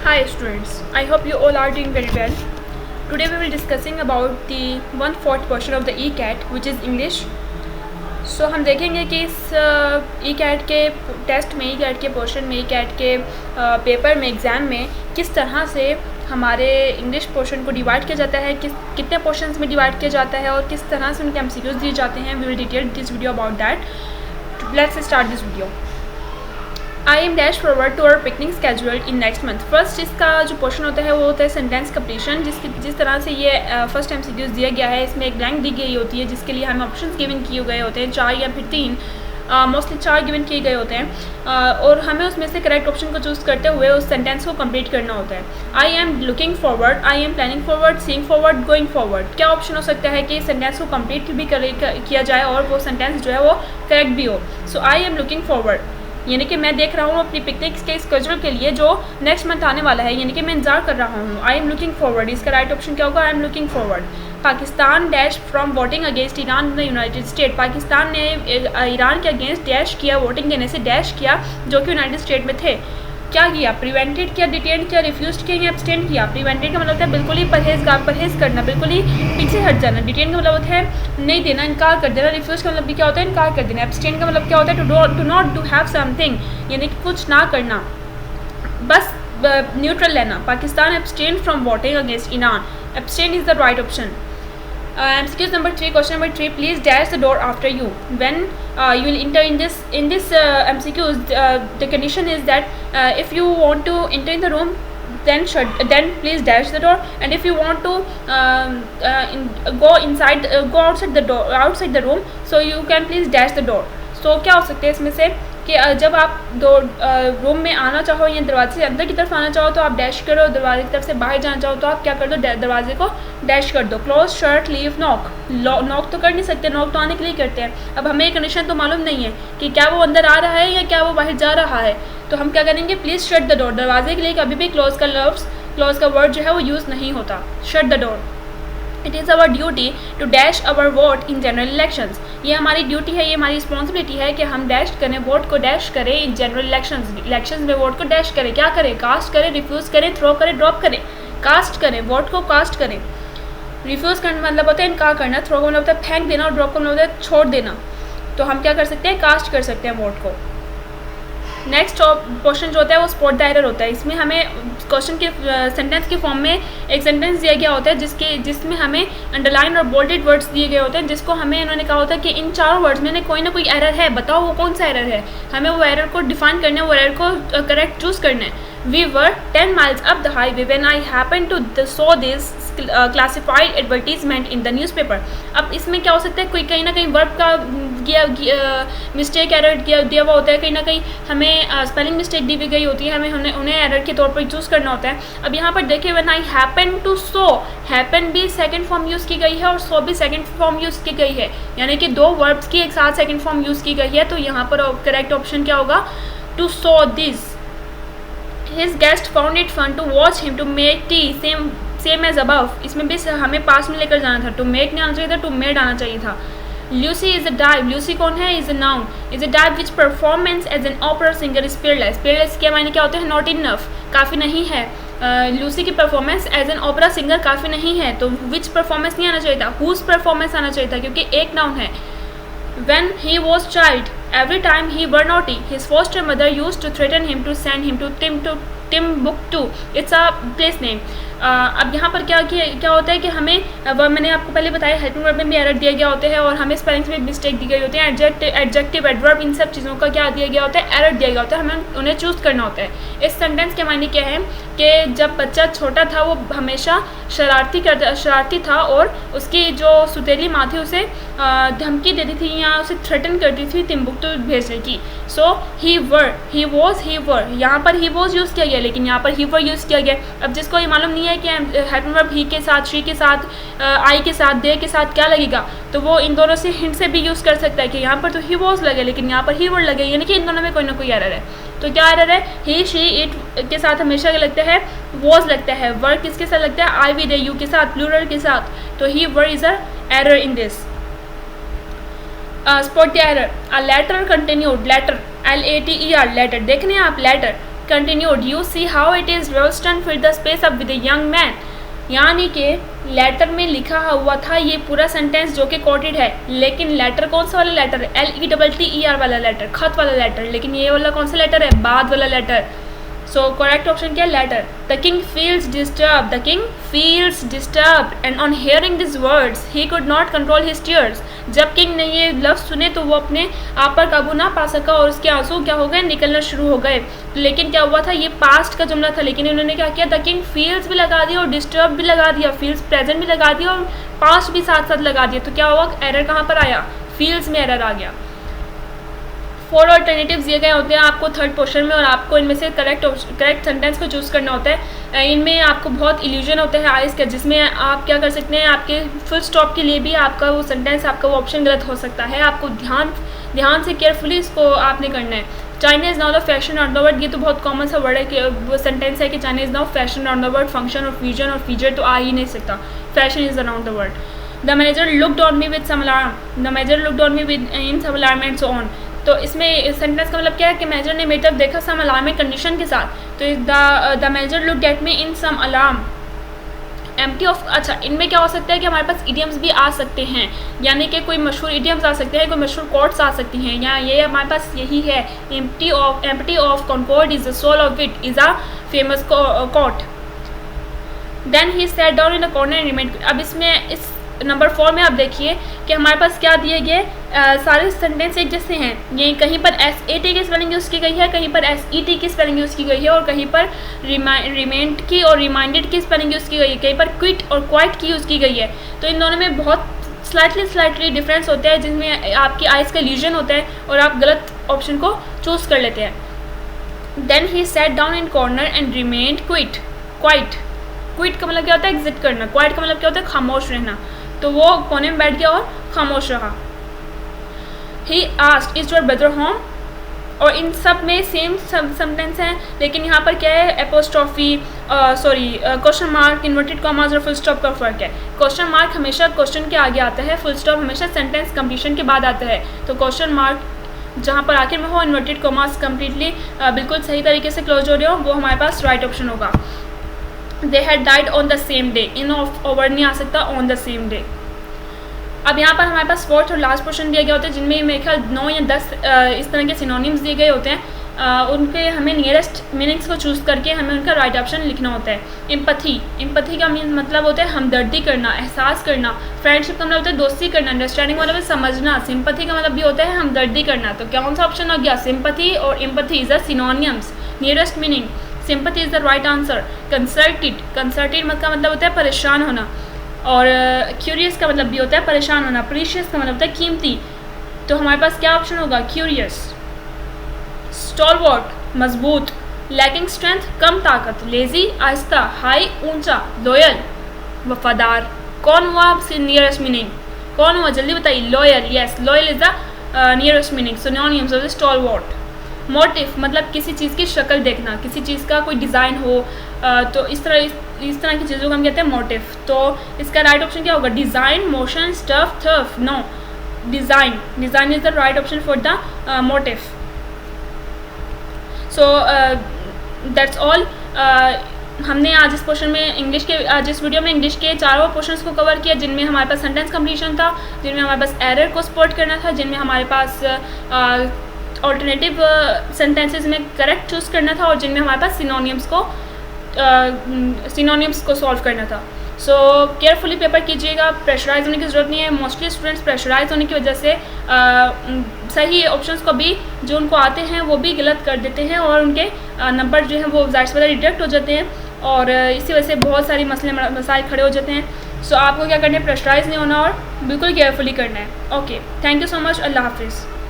Hi students, I hope you all are doing very well. Today we will discussing about the 1/4 portion of the ECAT which is English. So हम देखेंगे कि इस ECAT के test में, ECAT के portion में, ECAT के paper में, एग्ज़ाम में किस तरह से हमारे इंग्लिश पोर्शन को डिवाइड किया जाता है, कितने पोर्शंस में डिवाइड किया जाता है और किस तरह से उनके MCQs दिए जाते हैं. We will detail this video about that. Let's start this video. I am dash forward to our picnic schedule in next month. First इसका जो पोर्शन होता है वो होता है सेंटेंस कंप्लीशन. जिस तरह से ये फर्स्ट MCQs दिया गया है, इसमें एक ब्लैंक दी गई होती है जिसके लिए हमें ऑप्शंस गिवन किए गए होते हैं, 4 या फिर 3, मोस्टली 4 गिवन किए गए होते हैं और हमें उसमें से करेक्ट ऑप्शन को चूज़ करते हुए उस सेंटेंस को कंप्लीट करना होता है. I am looking forward, I am planning forward, seeing forward, going forward. क्या ऑप्शन हो सकता है कि सेंटेंस को कंप्लीट भी किया जाए और वो सेंटेंस जो है वो करेक्ट भी हो. सो आई एम लुकिंग फॉरवर्ड यानी कि मैं देख रहा हूँ अपनी पिकनिक के स्केड्यूल के लिए जो नेक्स्ट मंथ आने वाला है, यानी कि मैं इंतजार कर रहा हूँ. आई एम लुकिंग फॉरवर्ड, इसका राइट ऑप्शन क्या होगा? I am looking forward. Pakistan dash from voting against Iran in the United state. Pakistan ने ईरान के अगेंस्ट डैश किया, वोटिंग देने से डैश किया जो कि यूनाइटेड स्टेट में थे. क्या किया? प्रिवेंटेड किया, डिटेन किया, रिफ्यूज किया या एब्सटेन किया. प्रिवेंटेड का मतलब होता है बिल्कुल ही परहेज़ करना, बिल्कुल ही पीछे हट जाना. डिटेन का मतलब होता है नहीं देना, इनकार कर देना. रिफ्यूज का मतलब भी क्या होता है? इनकार कर देना. एब्सटेन का मतलब क्या होता है? To not to have something, यानी कि कुछ ना करना, बस न्यूट्रल लेना. Pakistan abstain from voting against Iran. Abstain is the right option. MCQs number 3, question number 3, please dash the door after you. When you will enter in this MCQs, the condition is that if you want to enter in the room, then please dash the door, and if you want to go outside the room, so you can please dash the door. So क्या हो सकते हैं इसमें से कि जब आप room में आना चाहो या दरवाजे से अंदर की तरफ आना चाहो तो आप डैश करो, दरवाजे की तरफ से बाहर जाना चाहो तो आप क्या कर दो? दरवाजे को डैश कर दो. Close, shut, leave, knock. Knock तो कर नहीं सकते, नॉक तो आने के लिए करते हैं. अब हमें कंडीशन तो मालूम नहीं है कि क्या वो अंदर आ रहा है या क्या वो बाहर जा रहा है, तो हम क्या करेंगे? Please shut the door. दरवाजे के लिए कभी भी क्लोज का वर्ड जो है वो यूज़ नहीं होता. Shut the door. It is our duty to dash our vote in general elections. ये हमारी ड्यूटी है, ये हमारी रिस्पॉन्सिबिलिटी है कि हम डैश करें, वोट को डैश करें इन जनरल इलेक्शंस में वोट को डैश करें. क्या करें? कास्ट करें, रिफ्यूज़ करें, थ्रो करें, ड्रॉप करें. कास्ट करें, वोट को कास्ट करें. रिफ्यूज़ करना मतलब होता है इनकार करना, थ्रो का मतलब होता है फेंक देना और ड्रॉप का मतलब होता है छोड़ देना. तो हम क्या कर सकते हैं? कास्ट कर सकते हैं वोट को. नेक्स्ट क्वेश्चन जो होता है वो स्पॉट द एरर होता है. इसमें हमें क्वेश्चन के सेंटेंस के फॉर्म में एक सेंटेंस दिया गया होता है जिसमें हमें अंडरलाइन और बोल्डेड वर्ड्स दिए गए होते हैं, जिसको हमें इन्होंने कहा होता है कि इन चारों वर्ड्स में कोई ना कोई एरर है, बताओ वो कौन सा एरर है. हमें वो एरर को डिफाइन करना है, वो एरर को करेक्ट चूज़ करना है. We were 10 miles up the highway when I happened to saw this classified advertisement in the newspaper. अब इसमें क्या हो सकता है? कोई कहीं ना कहीं वर्ब का मिस्टेक एरर दिया हुआ होता है, कहीं ना कहीं हमें स्पेलिंग मिस्टेक दी भी गई होती है, हमें उन्हें एरर के तौर पर चूज़ करना होता है. अब यहाँ पर देखिए when I happened to saw, happen भी सेकंड फॉर्म यूज़ की गई है और सो भी सेकंड फॉर्म यूज़ की गई है, यानी कि दो वर्ब्स की एक साथ सेकंड फॉर्म यूज़ की गई है. तो यहाँ पर करेक्ट ऑप्शन क्या होगा? To so this. His guest found it fun to watch him to make tea, same as above. इसमें भी हमें पास में लेकर जाना था, to make नहीं आना चाहिए था, to made आना चाहिए था. Lucy is a dive. Lucy कौन है? is a noun. is a dive which performance as an opera singer is peerless. peerless के मायने क्या होते हैं? not enough, काफ़ी नहीं है. लूसी की performance as an opera singer काफ़ी नहीं है, तो विच परफॉर्मेंस नहीं आना चाहिए था, हुज परफॉर्मेंस आना चाहिए था क्योंकि एक नाउन है. When he was child, every time he were naughty, his foster mother used to threaten him to send him to Timbuktu. It's a place name. अब यहाँ पर क्या होता है कि हमें मैंने आपको पहले बताया हेल्पिंग वर्ब में भी एरर दिया गया होते हैं और हमें स्पेलिंग्स में मिस्टेक दी गई होती है. एडजेक्टिव, एडवर्ब, इन सब चीज़ों का क्या दिया गया होता है? एरर दिया गया होता है. हमें उन्हें चूज़ करना होता है. इस सेंटेंस के मायने क्या है कि जब बच्चा छोटा था वो हमेशा शरारती था और उसकी जो सुतेली माँ थी उसे धमकी देती थी या उसे थ्रेटन करती थी तिम्बुक्तू भेजने की. सो ही वर, यहाँ पर ही वॉज यूज़ किया गया लेकिन यहाँ पर ही वर यूज़ किया गया. अब जिसको ये मालूम नहीं है कि हेल्पिंग वर्ब ही के साथ, शी के साथ, आई के साथ, दे के साथ क्या लगेगा, तो वो इन दोनों से हिंट से भी यूज़ कर सकता है कि यहाँ पर तो ही वॉज लगे लेकिन यहाँ पर ही वर लगे, यानी कि इन दोनों में कोई ना कोई एरर है. तो क्या एरर है? ही, शी, इट के साथ हमेशा क्या लगता है? वॉज लगता है. वर किसके साथ लगता है? आई, वी, दे, यू के साथ, प्लूरल के साथ. तो he were is a error in this. Spot the error. A letter continued. Letter, LATER, letter. देख रहे हैं आप? Letter continued, you see how it is रोस्टन fill the space up with a young man. यानी कि letter में लिखा हुआ था ये पूरा सेंटेंस जो कि कोटेड है, लेकिन लेटर कौन सा वाला लेटर है? LETTER वाला लेटर, खत वाला लेटर, लेकिन ये वाला कौन सा लेटर है? बाद वाला लेटर। सो करेक्ट ऑप्शन क्या है? Letter. The king feels disturb, the king feels disturb and on hearing this words he could not control his tears. जब किंग ने ये लफ्ज़ सुने तो वो अपने आप पर काबू ना पा सका और उसके आंसू क्या हो गए? निकलना शुरू हो गए। लेकिन क्या हुआ था? ये पास्ट का जुमला था, लेकिन इन्होंने क्या किया? द किंग फील्स भी लगा दिया और डिस्टर्ब भी लगा दिया, फील्स प्रेजेंट भी लगा दिया और पास्ट भी साथ साथ लगा दिया। तो क्या हुआ? एरर कहाँ पर आया? फील्स में एरर आ गया। 4 ऑल्टरनेटिव्स दिए गए होते हैं आपको थर्ड क्वेश्चन में और आपको इनमें से करेक्ट सेंटेंस को चूज़ करना होता है। इनमें आपको बहुत इल्यूजन होता है आइस का, जिसमें आप क्या कर सकते हैं, आपके फुल स्टॉप के लिए भी आपका वो सेंटेंस, आपका वो ऑप्शन गलत हो सकता है। आपको ध्यान से केयरफुली इसको आपने करना है। China is now the fashion on the word, ये तो बहुत कॉमन सा वर्ड है कि वो सेंटेंस है कि China is now fashion on the word. Function और फीचर तो आ ही नहीं सकता, fashion is around the word. The manager looked on me with some alarm, the manager looked on me with in some alarm and so on. तो इसमें sentence का मतलब क्या है कि मैनेजर ने मेरी तरफ देखा सम अलार्मिंग कंडीशन के साथ। तो the manager looked at me in some alarm empty off. अच्छा, इनमें क्या हो सकता है कि हमारे पास इडियम्स भी आ सकते हैं, यानी कि कोई मशहूर इडियम्स आ सकते हैं, कोई मशहूर कोट्स आ सकती हैं, या ये हमारे पास यही है, empty off concord is the soul of it is a famous quote. Then he sat down in a corner and remained. अब इसमें इस नंबर 4 में आप देखिए कि हमारे पास क्या दिए गए, सारे सेंटेंस एक जैसे हैं। ये कहीं पर SAT की स्पेलिंग यूज़ की गई है, कहीं पर SET की स्पेलिंग यूज़ की गई है, और कहीं पर रिमेंड की और रिमाइंडेड की स्पेलिंग यूज़ की गई है, कहीं पर क्विट और क्वाइट की यूज़ की गई है। तो इन दोनों में बहुत स्लाइटली डिफरेंस होता है, जिसमें आपकी आइज़ का इल्यूजन होता है और आप गलत ऑप्शन को चूज़ कर लेते हैं। Then he sat down in corner and remained quite. Quit का मतलब क्या होता है? एग्जिट करना। क्वाइट का मतलब क्या होता है? खामोश रहना। तो वो कोने में बैठ गया और खामोश रहा। He asked is your brother home, और इन सब में सेम सेंटेंस हैं, लेकिन यहाँ पर क्या है? Apostrophe question mark, inverted commas और फुल स्टॉप का फ़र्क है। क्वेश्चन मार्क हमेशा क्वेश्चन के आगे आता है, फुल स्टॉप हमेशा सेंटेंस कंप्लीशन के बाद आता है। तो क्वेश्चन मार्क जहाँ पर आखिर में हो, इन्वर्टेड कॉमास कम्प्लीटली बिल्कुल सही तरीके से क्लोज हो रहे हो, वो हमारे पास राइट ऑप्शन होगा। They had died on the same day, in over नहीं आ सकता, ऑन द सेम डे। अब यहाँ पर हमारे पास फोर्थ और लास्ट क्वेश्चन दिया गया होता है, जिनमें मेरे ख्याल 9 या 10 इस तरह के सिनोनिम्स दिए गए होते हैं। उनके हमें नियरेस्ट मीनिंग्स को चूज़ करके हमें उनका राइट ऑप्शन लिखना होता है। एम्पैथी का मतलब होता है हमदर्दी करना, एहसास करना। फ्रेंडशिप का मतलब होता है दोस्ती करना, अंडरस्टैंडिंग मतलब समझना। सिंपैथी का मतलब भी होता है हमदर्दी करना। तो कौन सा ऑप्शन हो गया? सिंपैथी और empathy is the synonyms. Nearest meaning sympathy is the right answer. Concerted का मतलब होता है परेशान होना, और क्यूरियस का मतलब भी होता है परेशान होना। प्रीशियस का मतलब होता है कीमती। तो हमारे पास क्या ऑप्शन होगा? क्यूरियस। स्टॉलवर्ट मजबूत। लैकिंग स्ट्रेंथ कम ताकत। लेजी आहिस्ता। हाई ऊंचा। लॉयल वफादार। कौन हुआ नियरेस्ट मीनिंग? कौन हुआ जल्दी बताइए? Loyal. Yes, loyal is the nearest meaning. Synonyms of the stalwart. Motive मतलब किसी चीज़ की शक्ल देखना, किसी चीज़ का कोई डिज़ाइन हो, तो इस तरह की चीज़ों को हम कहते हैं मोटिव। तो इसका राइट ऑप्शन क्या होगा? डिज़ाइन, मोशन, स्टफ, थर्फ। No, design is the right option for the motive. So that's all. हमने आज इस क्वेश्चन में आज इस वीडियो में इंग्लिश के चारों क्वेश्चंस को कवर किया, जिनमें हमारे पास सेंटेंस कंप्लीशन था, जिनमें हमारे पास एरर को स्पॉट करना था, जिनमें हमारे पास ऑल्टरनेटिव सेंटेंसेस में करेक्ट चूज़ करना था, और जिनमें हमारे पास सिनोनिम्स को सॉल्व करना था। सो केयरफुली पेपर कीजिएगा, प्रेशराइज होने की ज़रूरत नहीं है। मोस्टली स्टूडेंट्स प्रेशराइज होने की वजह से सही ऑप्शंस को भी जो उनको आते हैं वो भी गलत कर देते हैं, और उनके नंबर जो हैं वो ज़ाहिर सी बात है रिजेक्ट हो जाते हैं, और इसी वजह से बहुत सारी मसाइल खड़े हो जाते हैं। सो आपको क्या करना है? प्रेशराइज नहीं होना और बिल्कुल केयरफुली करना है। Okay, thank you so much. अल्लाह हाफिज़।